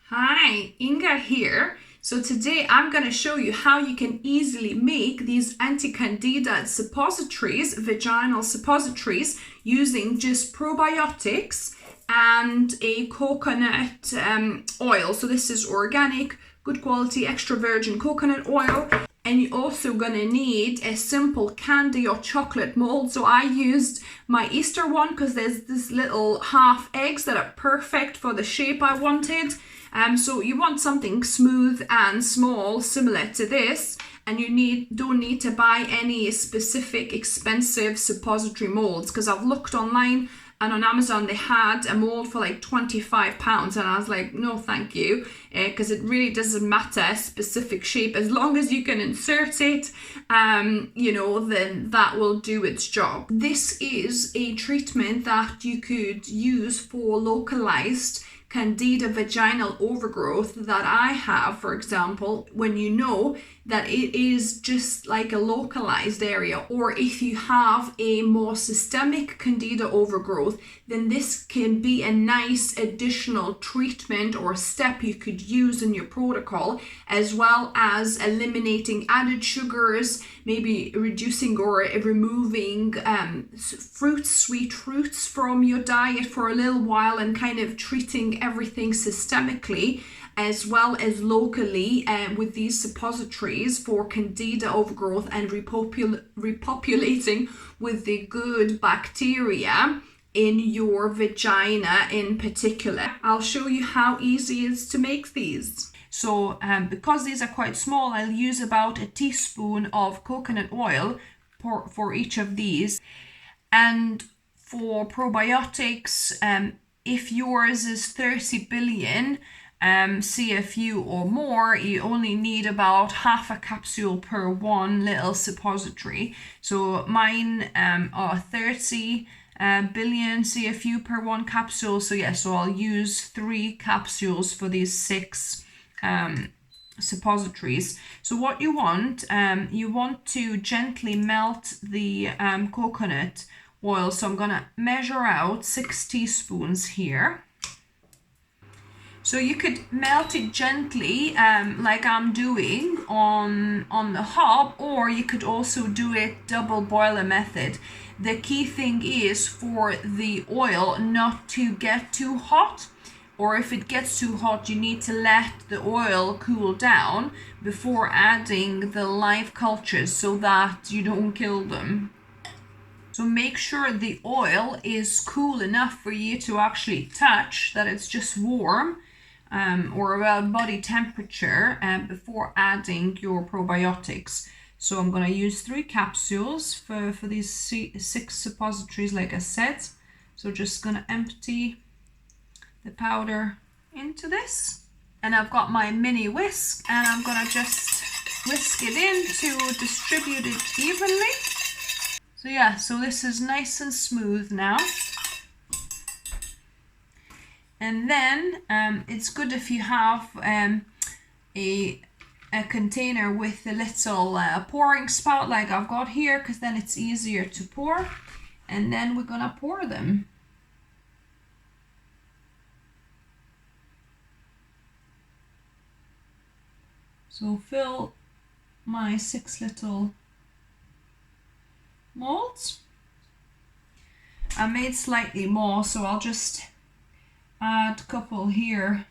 Hi, Inga here. So today I'm going to show you how you can easily make these anti-candida suppositories, vaginal suppositories, using just probiotics and a coconut oil. So this is organic, good quality, extra virgin coconut oil. And you're also going to need a simple candy or chocolate mold. So I used my Easter one because there's this little half eggs that are perfect for the shape I wanted. So you want something smooth and small, similar to this, and you don't need to buy any specific expensive suppository molds, because I've looked online and on Amazon they had a mold for like £25 and I was like, no thank you, because it really doesn't matter specific shape, as long as you can insert it, then that will do its job. This is a treatment that you could use for localized Candida vaginal overgrowth that I have, for example, when you know that it is just like a localized area, or if you have a more systemic Candida overgrowth, then this can be a nice additional treatment or step you could use in your protocol, as well as eliminating added sugars, maybe reducing or removing sweet fruits from your diet for a little while, and kind of treating everything systemically as well as locally with these suppositories for Candida overgrowth and repopulating with the good bacteria in your vagina in particular. I'll show you how easy it is to make these. So because these are quite small, I'll use about a teaspoon of coconut oil for each of these. And for probiotics, if yours is 30 billion CFU or more, you only need about half a capsule per one little suppository. So mine are 30 billion CFU per one capsule. So I'll use 3 capsules for these 6 suppositories. So what you want to gently melt the coconut oil. So I'm gonna measure out 6 teaspoons here. So you could melt it gently, like I'm doing on the hob, or you could also do it double boiler method. The key thing is for the oil not to get too hot, or if it gets too hot, you need to let the oil cool down before adding the live cultures so that you don't kill them. So make sure the oil is cool enough for you to actually touch, that it's just warm, or around body temperature, before adding your probiotics. So I'm going to use 3 capsules for these 6 suppositories, like I said. So just going to empty the powder into this. And I've got my mini whisk, and I'm going to just whisk it in to distribute it evenly. So this is nice and smooth now. And then it's good if you have a container with a little pouring spout like I've got here, because then it's easier to pour. And then we're gonna pour them. So fill my 6 little molds. I made slightly more, so I'll just add a couple here.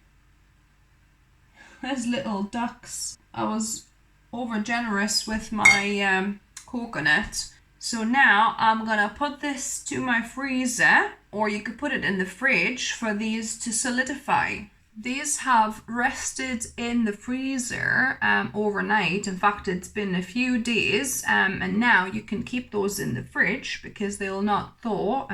There's little ducks. I was over generous with my coconut. So now I'm gonna put this to my freezer, or you could put it in the fridge for these to solidify. These have rested in the freezer overnight. In fact, it's been a few days, and now you can keep those in the fridge because they'll not thaw.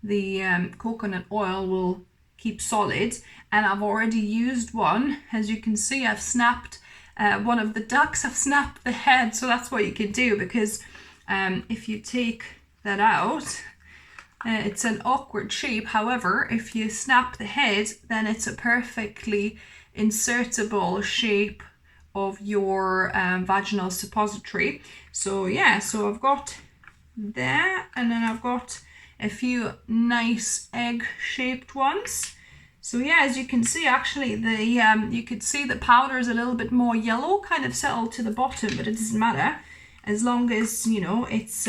The coconut oil will keep solid, and I've already used one. As you can see, I've snapped one of the ducks. I've snapped the head, so that's what you can do, because if you take that out, it's an awkward shape. However, if you snap the head, then it's a perfectly insertable shape of your vaginal suppository. So I've got there, and then I've got a few nice egg shaped ones. So yeah, as you can see, actually, you could see the powder is a little bit more yellow, kind of settled to the bottom, but it doesn't matter as long as, you know, it's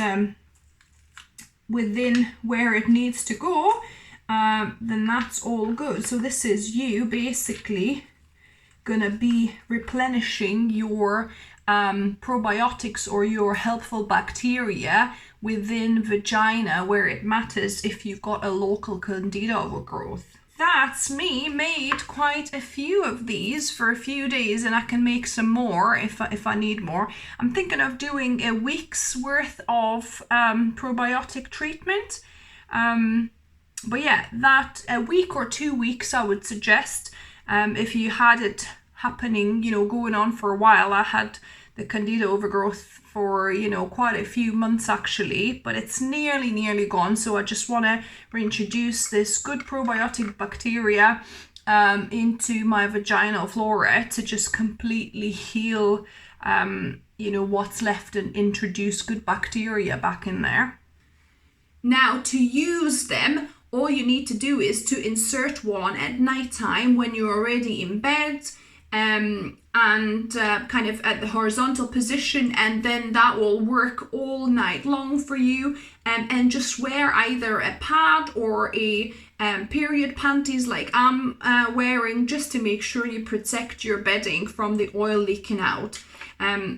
within where it needs to go. Then that's all good. So this is you basically gonna be replenishing your probiotics or your helpful bacteria within vagina where it matters if you've got a local Candida overgrowth. That's me made quite a few of these for a few days, and I can make some more if I need more. I'm thinking of doing a week's worth of probiotic treatment. But yeah, that a week or 2 weeks I would suggest. If you had it happening, you know, going on for a while. I had the Candida overgrowth for, you know, quite a few months actually, but it's nearly gone. So I just want to reintroduce this good probiotic bacteria into my vaginal flora to just completely heal, you know, what's left and introduce good bacteria back in there. Now, to use them, all you need to do is to insert one at night time when you're already in bed, and kind of at the horizontal position, and then that will work all night long for you. And just wear either a pad or a period panties like I'm wearing, just to make sure you protect your bedding from the oil leaking out.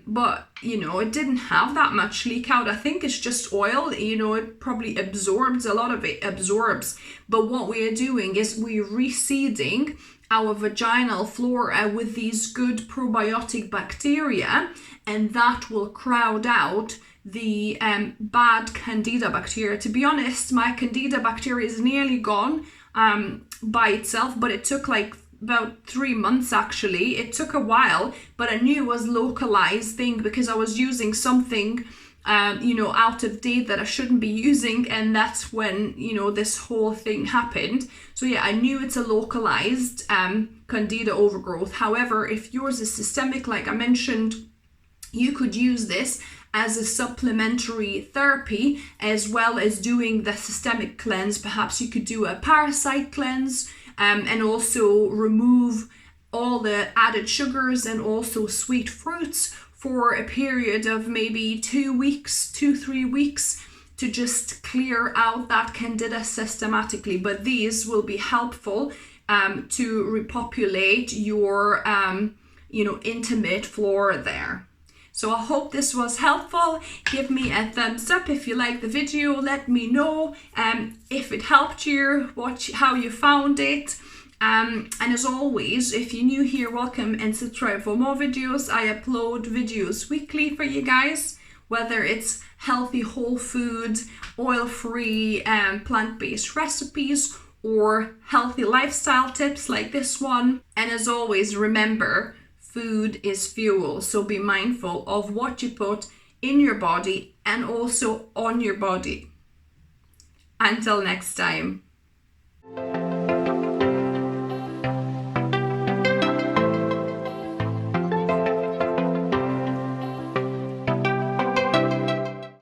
But you know, it didn't have that much leak out. I think it's just oil, you know, it probably absorbs, a lot of it absorbs. But what we are doing is we're reseeding our vaginal flora with these good probiotic bacteria, and that will crowd out the bad Candida bacteria. To be honest, my Candida bacteria is nearly gone by itself, but it took like about 3 months actually. It took a while, but I knew it was localized thing because I was using something you know, out of date that I shouldn't be using, and that's when, you know, this whole thing happened. So yeah, I knew it's a localized Candida overgrowth. However, if yours is systemic, like I mentioned, you could use this as a supplementary therapy as well as doing the systemic cleanse. Perhaps you could do a parasite cleanse, and also remove all the added sugars and also sweet fruits for a period of maybe 2 weeks, 2-3 weeks, to just clear out that Candida systematically. But these will be helpful to repopulate your, you know, intimate flora there. So I hope this was helpful. Give me a thumbs up if you like the video. Let me know if it helped you, how you found it. And as always, if you're new here, welcome and subscribe for more videos. I upload videos weekly for you guys, whether it's healthy whole food, oil-free and plant-based recipes, or healthy lifestyle tips like this one. And as always, remember, food is fuel, so be mindful of what you put in your body and also on your body. Until next time.